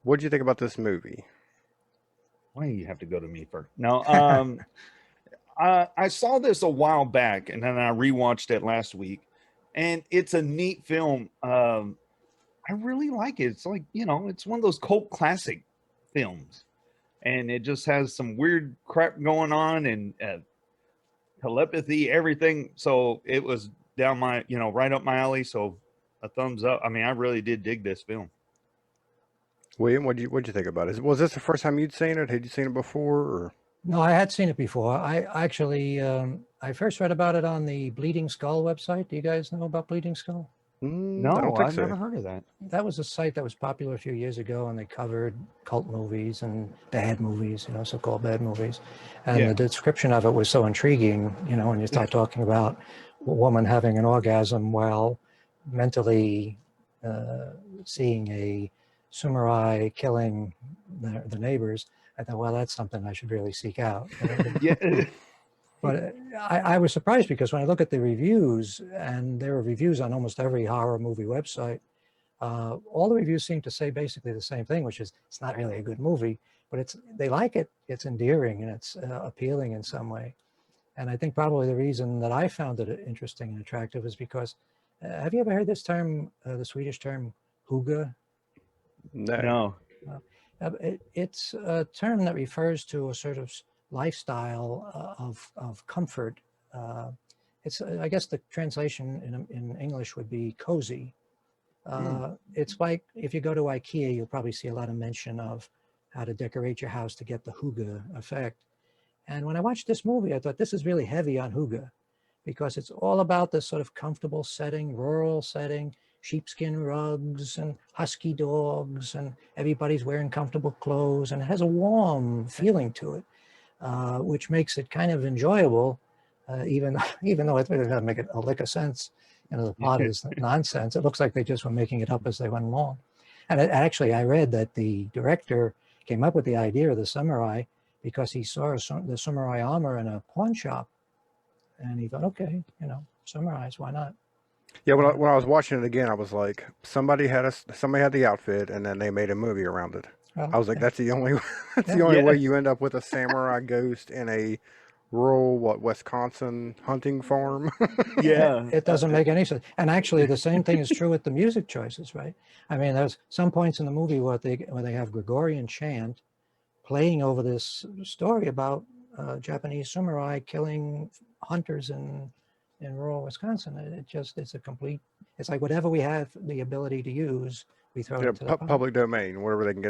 What did you think about this movie? Why do you have to go to me first? No, I saw this a while back, and then I rewatched it last week, and it's a neat film. I really like it. It's like it's one of those cult classic films, and it just has some weird crap going on and telepathy, everything. So it was down my, right up my alley. So a thumbs up. I mean, I really did dig this film. William, what'd you think about it? Was this the first time you'd seen it? Had you seen it before? Or No, I had seen it before. I actually, I first read about it on the Bleeding Skull website. Do you guys know about Bleeding Skull? I don't No, think I've so. never heard of that. That was a site that was popular a few years ago, and they covered cult movies and bad movies, so-called bad movies. And the Yeah. description of it was so intriguing, when you start talking about a woman having an orgasm while mentally seeing a samurai killing the neighbors. I thought, well, that's something I should really seek out. Yeah. But I was surprised because when I look at the reviews, and there are reviews on almost every horror movie website, all the reviews seem to say basically the same thing, which is it's not really a good movie, but they like it. It's endearing and it's appealing in some way. And I think probably the reason that I found it interesting and attractive is because have you ever heard this term, the Swedish term "huga"? No. No. It's a term that refers to a sort of lifestyle of comfort. It's I guess the translation in English would be cozy. It's like if you go to IKEA, you'll probably see a lot of mention of how to decorate your house to get the hygge effect. And when I watched this movie, I thought this is really heavy on hygge because it's all about this sort of comfortable setting, rural setting, sheepskin rugs and husky dogs, and everybody's wearing comfortable clothes, and it has a warm feeling to it, which makes it kind of enjoyable, even even though it really doesn't make a lick of sense. The plot is nonsense. It looks like they just were making it up as they went along. And actually, I read that the director came up with the idea of the samurai because he saw the samurai armor in a pawn shop, and he thought, okay, samurais, why not? Yeah, when I was watching it again, I was like, somebody had the outfit, and then they made a movie around it. Well, I was like, that's the only that's the yeah, only way Yeah. you end up with a samurai ghost in a rural Wisconsin hunting farm. Yeah. it doesn't make any sense. And actually, the same thing is true with the music choices, right? I mean, there's some points in the movie where they have Gregorian chant playing over this story about Japanese samurai killing hunters in rural Wisconsin. It's like whatever we have the ability to use, we throw Yeah, into the pot. public domain, wherever they can get